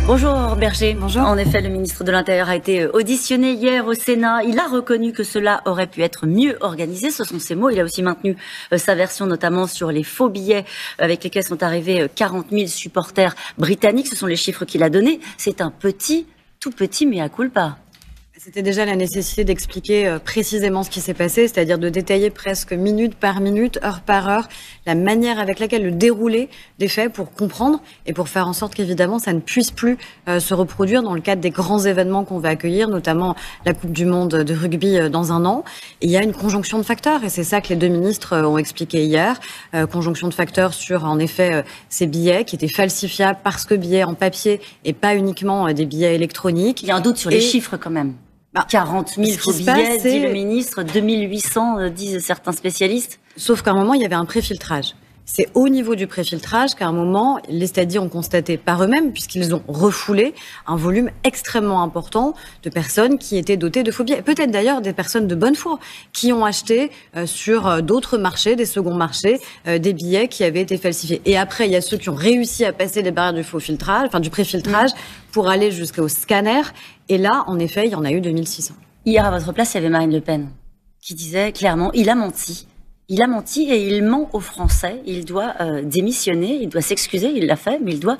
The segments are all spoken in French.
Bonjour Berger. Bonjour. En effet, le ministre de l'Intérieur a été auditionné hier au Sénat. Il a reconnu que cela aurait pu être mieux organisé. Ce sont ses mots. Il a aussi maintenu sa version, notamment sur les faux billets avec lesquels sont arrivés 40 000 supporters britanniques. Ce sont les chiffres qu'il a donnés. C'est un tout petit mea culpa. C'était déjà la nécessité d'expliquer précisément ce qui s'est passé, c'est-à-dire de détailler presque minute par minute, heure par heure, la manière avec laquelle le déroulé des faits pour comprendre et pour faire en sorte qu'évidemment ça ne puisse plus se reproduire dans le cadre des grands événements qu'on va accueillir, notamment la Coupe du Monde de rugby dans un an. Et il y a une conjonction de facteurs et c'est ça que les deux ministres ont expliqué hier. Conjonction de facteurs sur en effet ces billets qui étaient falsifiables parce que billets en papier et pas uniquement des billets électroniques. Il y a un doute sur les chiffres quand même. 40 000 faux billets, dit le ministre, 2800, disent certains spécialistes. Sauf qu'à un moment, il y avait un préfiltrage. C'est au niveau du préfiltrage qu'à un moment, les stadiers ont constaté par eux-mêmes, puisqu'ils ont refoulé un volume extrêmement important de personnes qui étaient dotées de faux billets. Peut-être d'ailleurs des personnes de bonne foi qui ont acheté sur d'autres marchés, des seconds marchés, des billets qui avaient été falsifiés. Et après, il y a ceux qui ont réussi à passer les barrières du faux filtrage, enfin du préfiltrage, pour aller jusqu'au scanner. Et là, en effet, il y en a eu 2600. Hier, à votre place, il y avait Marine Le Pen qui disait clairement, il a menti. Il a menti et il ment aux Français. Il doit démissionner, il doit s'excuser, il l'a fait, mais il doit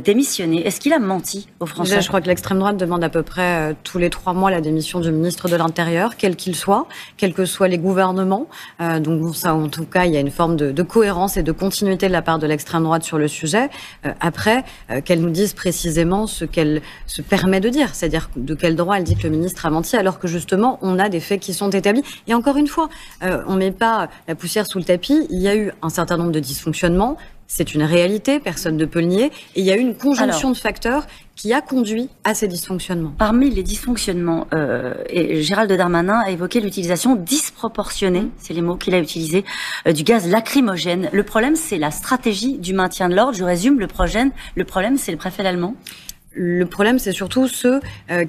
démissionner. Est-ce qu'il a menti aux Français ? Déjà, je crois que l'extrême droite demande à peu près tous les 3 mois la démission du ministre de l'Intérieur, quel qu'il soit, quels que soient les gouvernements. Donc bon, ça, en tout cas, il y a une forme de cohérence et de continuité de la part de l'extrême droite sur le sujet. Après, qu'elle nous dise précisément ce qu'elle se permet de dire, c'est-à-dire de quel droit elle dit que le ministre a menti, alors que justement, on a des faits qui sont établis. Et encore une fois, on met pas la poussière sous le tapis, il y a eu un certain nombre de dysfonctionnements, c'est une réalité, personne ne peut le nier, et il y a eu une conjonction de facteurs qui a conduit à ces dysfonctionnements. Parmi les dysfonctionnements, et Gérald Darmanin a évoqué l'utilisation disproportionnée, c'est les mots qu'il a utilisés, du gaz lacrymogène. Le problème, c'est la stratégie du maintien de l'ordre. Je résume, le problème, c'est le préfet Lallemand. Le problème, c'est surtout ceux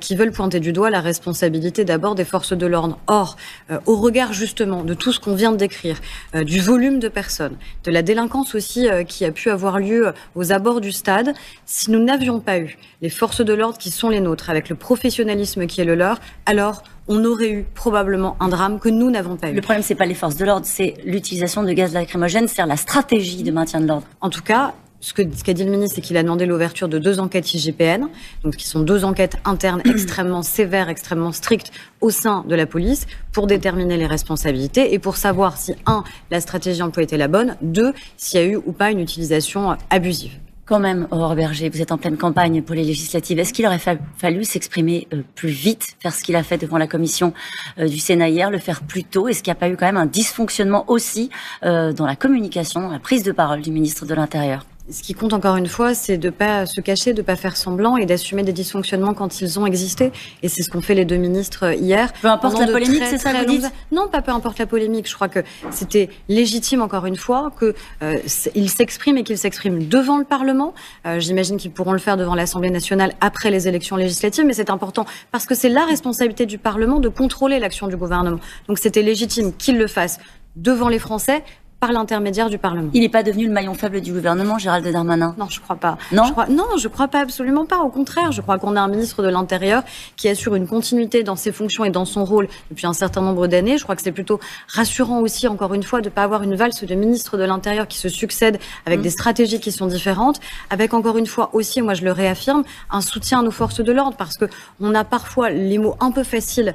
qui veulent pointer du doigt la responsabilité d'abord des forces de l'ordre. Or, au regard justement de tout ce qu'on vient de décrire, du volume de personnes, de la délinquance aussi qui a pu avoir lieu aux abords du stade, si nous n'avions pas eu les forces de l'ordre qui sont les nôtres, avec le professionnalisme qui est le leur, alors on aurait eu probablement un drame que nous n'avons pas eu. Le problème, c'est pas les forces de l'ordre, c'est l'utilisation de gaz lacrymogène, c'est la stratégie de maintien de l'ordre. En tout cas, ce qu'a dit le ministre, c'est qu'il a demandé l'ouverture de 2 enquêtes IGPN, donc qui sont 2 enquêtes internes extrêmement sévères, extrêmement strictes au sein de la police, pour déterminer les responsabilités et pour savoir si, 1, la stratégie employée était la bonne, 2, s'il y a eu ou pas une utilisation abusive. Quand même, Aurore Berger, vous êtes en pleine campagne pour les législatives. Est-ce qu'il aurait fallu s'exprimer plus vite, faire ce qu'il a fait devant la commission du Sénat hier, le faire plus tôt? Est-ce qu'il n'y a pas eu quand même un dysfonctionnement aussi dans la communication, dans la prise de parole du ministre de l'Intérieur? Ce qui compte encore une fois, c'est de pas se cacher, de pas faire semblant et d'assumer des dysfonctionnements quand ils ont existé. Et c'est ce qu'ont fait les 2 ministres hier. Peu importe la polémique, c'est ça que vous dites ? Non, pas peu importe la polémique. Je crois que c'était légitime encore une fois que ils s'expriment et qu'ils s'expriment devant le Parlement. J'imagine qu'ils pourront le faire devant l'Assemblée nationale après les élections législatives, mais c'est important parce que c'est la responsabilité du Parlement de contrôler l'action du gouvernement. Donc c'était légitime qu'ils le fassent devant les Français, par l'intermédiaire du Parlement. Il n'est pas devenu le maillon faible du gouvernement, Gérald Darmanin? Non, je crois pas. Non, je crois pas, absolument pas. Au contraire, je crois qu'on a un ministre de l'Intérieur qui assure une continuité dans ses fonctions et dans son rôle depuis un certain nombre d'années. Je crois que c'est plutôt rassurant aussi, encore une fois, de pas avoir une valse de ministres de l'Intérieur qui se succèdent avec des stratégies qui sont différentes, avec encore une fois aussi, moi je le réaffirme, un soutien à nos forces de l'ordre parce que on a parfois les mots un peu faciles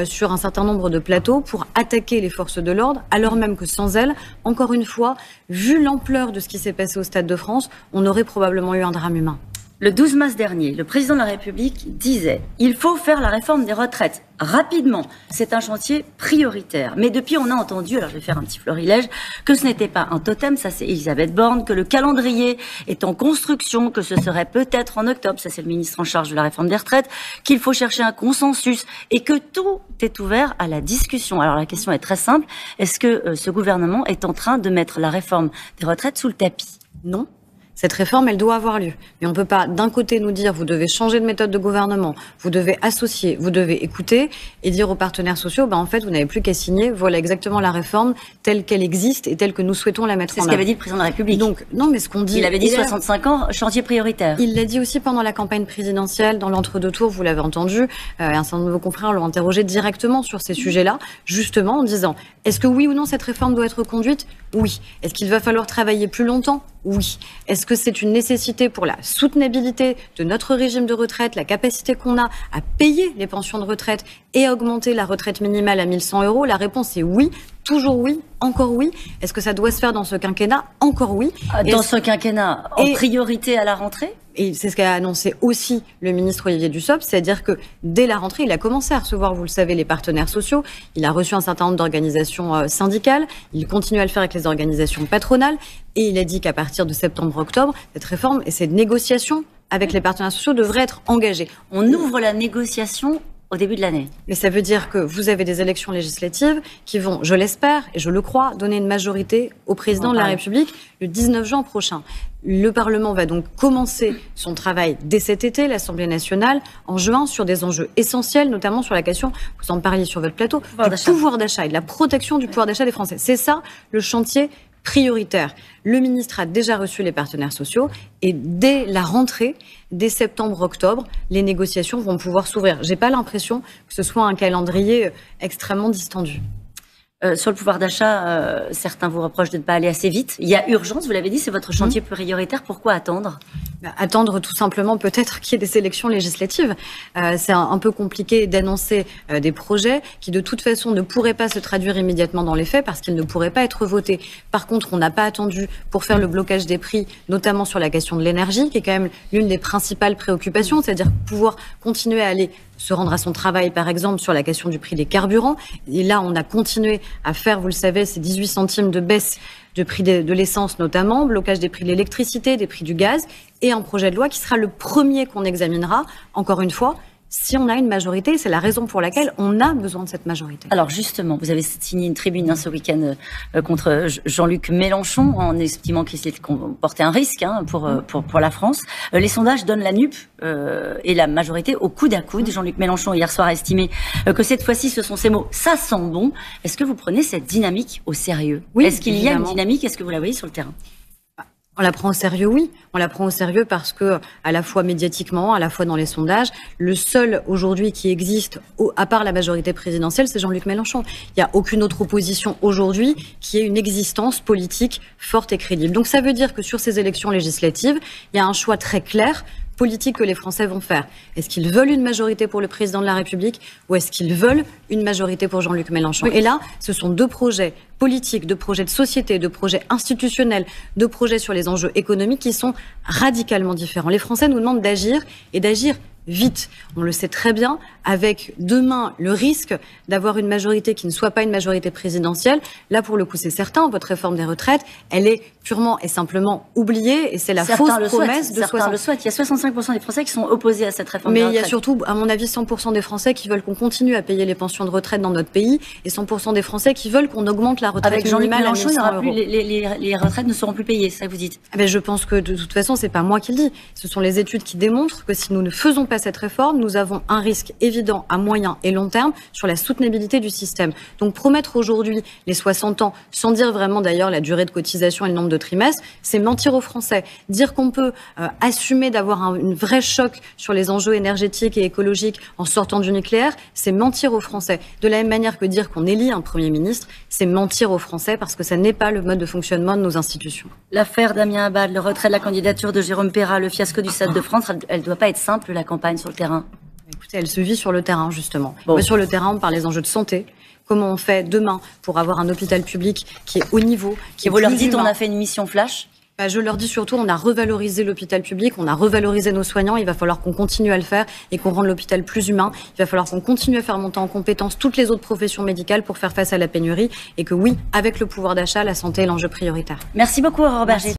sur un certain nombre de plateaux pour attaquer les forces de l'ordre, alors même que sans elles, encore une fois, vu l'ampleur de ce qui s'est passé au Stade de France, on aurait probablement eu un drame humain. Le 12 mars dernier, le président de la République disait « Il faut faire la réforme des retraites rapidement. C'est un chantier prioritaire. » Mais depuis, on a entendu, alors je vais faire un petit florilège, que ce n'était pas un totem, ça c'est Elisabeth Borne, que le calendrier est en construction, que ce serait peut-être en octobre, ça c'est le ministre en charge de la réforme des retraites, qu'il faut chercher un consensus et que tout est ouvert à la discussion. Alors la question est très simple. Est-ce que ce gouvernement est en train de mettre la réforme des retraites sous le tapis? Non. Cette réforme, elle doit avoir lieu. Mais on ne peut pas, d'un côté, nous dire, vous devez changer de méthode de gouvernement, vous devez associer, vous devez écouter, et dire aux partenaires sociaux, en fait, vous n'avez plus qu'à signer, voilà exactement la réforme telle qu'elle existe et telle que nous souhaitons la mettre en œuvre. C'est ce qu'avait dit le président de la République. Donc, non, mais ce qu'on dit... Il avait dit 65 ans, chantier prioritaire. Il l'a dit aussi pendant la campagne présidentielle, dans l'entre-deux tours, vous l'avez entendu, un certain nombre de vos confrères l'ont interrogé directement sur ces sujets-là, justement en disant, est-ce que oui ou non cette réforme doit être conduite ? Oui. Est-ce qu'il va falloir travailler plus longtemps ? Oui. Est-ce que c'est une nécessité pour la soutenabilité de notre régime de retraite, la capacité qu'on a à payer les pensions de retraite et à augmenter la retraite minimale à 1 100 €? La réponse est oui, toujours oui, encore oui. Est-ce que ça doit se faire dans ce quinquennat? Encore oui. Dans ce quinquennat, en priorité à la rentrée? Et c'est ce qu'a annoncé aussi le ministre Olivier Dussopt, c'est-à-dire que dès la rentrée, il a commencé à recevoir, vous le savez, les partenaires sociaux. Il a reçu un certain nombre d'organisations syndicales. Il continue à le faire avec les organisations patronales. Et il a dit qu'à partir de septembre-octobre, cette réforme et cette négociation avec les partenaires sociaux devraient être engagées. On ouvre la négociation au début de l'année. Mais ça veut dire que vous avez des élections législatives qui vont, je l'espère et je le crois, donner une majorité au président de la République le 19 juin prochain. Le Parlement va donc commencer son travail dès cet été, l'Assemblée nationale, en juin, sur des enjeux essentiels, notamment sur la question, vous en parliez sur votre plateau, du pouvoir d'achat et de la protection du pouvoir d'achat des Français. C'est ça le chantier prioritaire. Le ministre a déjà reçu les partenaires sociaux et dès la rentrée, dès septembre-octobre, les négociations vont pouvoir s'ouvrir. J'ai pas l'impression que ce soit un calendrier extrêmement distendu. Sur le pouvoir d'achat, certains vous reprochent de ne pas aller assez vite. Il y a urgence, vous l'avez dit, c'est votre chantier prioritaire. Pourquoi attendre ? Attendre tout simplement peut-être qu'il y ait des élections législatives. C'est un peu compliqué d'annoncer des projets qui de toute façon ne pourraient pas se traduire immédiatement dans les faits parce qu'ils ne pourraient pas être votés. Par contre, on n'a pas attendu pour faire le blocage des prix, notamment sur la question de l'énergie, qui est quand même l'une des principales préoccupations, c'est-à-dire pouvoir continuer à aller se rendre à son travail, par exemple, sur la question du prix des carburants. Et là, on a continué à faire, vous le savez, ces 18 centimes de baisse de prix de l'essence notamment, blocage des prix de l'électricité, des prix du gaz, et un projet de loi qui sera le premier qu'on examinera, encore une fois, si on a une majorité. C'est la raison pour laquelle on a besoin de cette majorité. Alors justement, vous avez signé une tribune ce week-end contre Jean-Luc Mélenchon en estimant qu'il comportait un risque pour la France. Les sondages donnent la NUP et la majorité au coude à coude. Jean-Luc Mélenchon hier soir a estimé que cette fois-ci ce sont ses mots. Ça sent bon. Est-ce que vous prenez cette dynamique au sérieux? Oui. Est-ce qu'il y a une dynamique? Est-ce que vous la voyez sur le terrain? On la prend au sérieux, oui. On la prend au sérieux parce que, à la fois médiatiquement, à la fois dans les sondages, le seul aujourd'hui qui existe, à part la majorité présidentielle, c'est Jean-Luc Mélenchon. Il n'y a aucune autre opposition aujourd'hui qui ait une existence politique forte et crédible. Donc ça veut dire que sur ces élections législatives, il y a un choix très clair politique que les Français vont faire. Est-ce qu'ils veulent une majorité pour le président de la République ou est-ce qu'ils veulent une majorité pour Jean-Luc Mélenchon? Oui. Et là, ce sont deux projets politiques, deux projets de société, deux projets institutionnels, deux projets sur les enjeux économiques qui sont radicalement différents. Les Français nous demandent d'agir et d'agir vite. On le sait très bien, avec demain le risque d'avoir une majorité qui ne soit pas une majorité présidentielle. Là, pour le coup, c'est certain, votre réforme des retraites, elle est purement et simplement oubliée et c'est la fausse promesse de 60%. Certains le souhaitent. Il y a 65% des Français qui sont opposés à cette réforme des retraites. Mais il y a surtout, à mon avis, 100% des Français qui veulent qu'on continue à payer les pensions de retraite dans notre pays et 100% des Français qui veulent qu'on augmente la retraite minimale à 1 100 €. Les retraites ne seront plus payées, c'est ça que vous dites? Je pense que de toute façon, c'est pas moi qui le dis. Ce sont les études qui démontrent que si nous ne faisons pas cette réforme, nous avons un risque évident à moyen et long terme sur la soutenabilité du système. Donc promettre aujourd'hui les 60 ans, sans dire vraiment d'ailleurs la durée de cotisation et le nombre de trimestres, c'est mentir aux Français. Dire qu'on peut assumer d'avoir un vrai choc sur les enjeux énergétiques et écologiques en sortant du nucléaire, c'est mentir aux Français. De la même manière que dire qu'on élit un Premier ministre, c'est mentir aux Français parce que ça n'est pas le mode de fonctionnement de nos institutions. L'affaire Damien Abad, le retrait de la candidature de Jérôme Perra, le fiasco du Stade de France, elle ne doit pas être simple, la campagne sur le terrain? Écoutez, elle se vit sur le terrain, justement. Bon. Sur le terrain, on parle des enjeux de santé. Comment on fait demain pour avoir un hôpital public qui est haut niveau, qui est vous leur dites on a fait une mission flash? Je leur dis surtout, on a revalorisé l'hôpital public, on a revalorisé nos soignants, il va falloir qu'on continue à le faire et qu'on rende l'hôpital plus humain. Il va falloir qu'on continue à faire monter en compétence toutes les autres professions médicales pour faire face à la pénurie et que oui, avec le pouvoir d'achat, la santé est l'enjeu prioritaire. Merci beaucoup, Aurore Berger.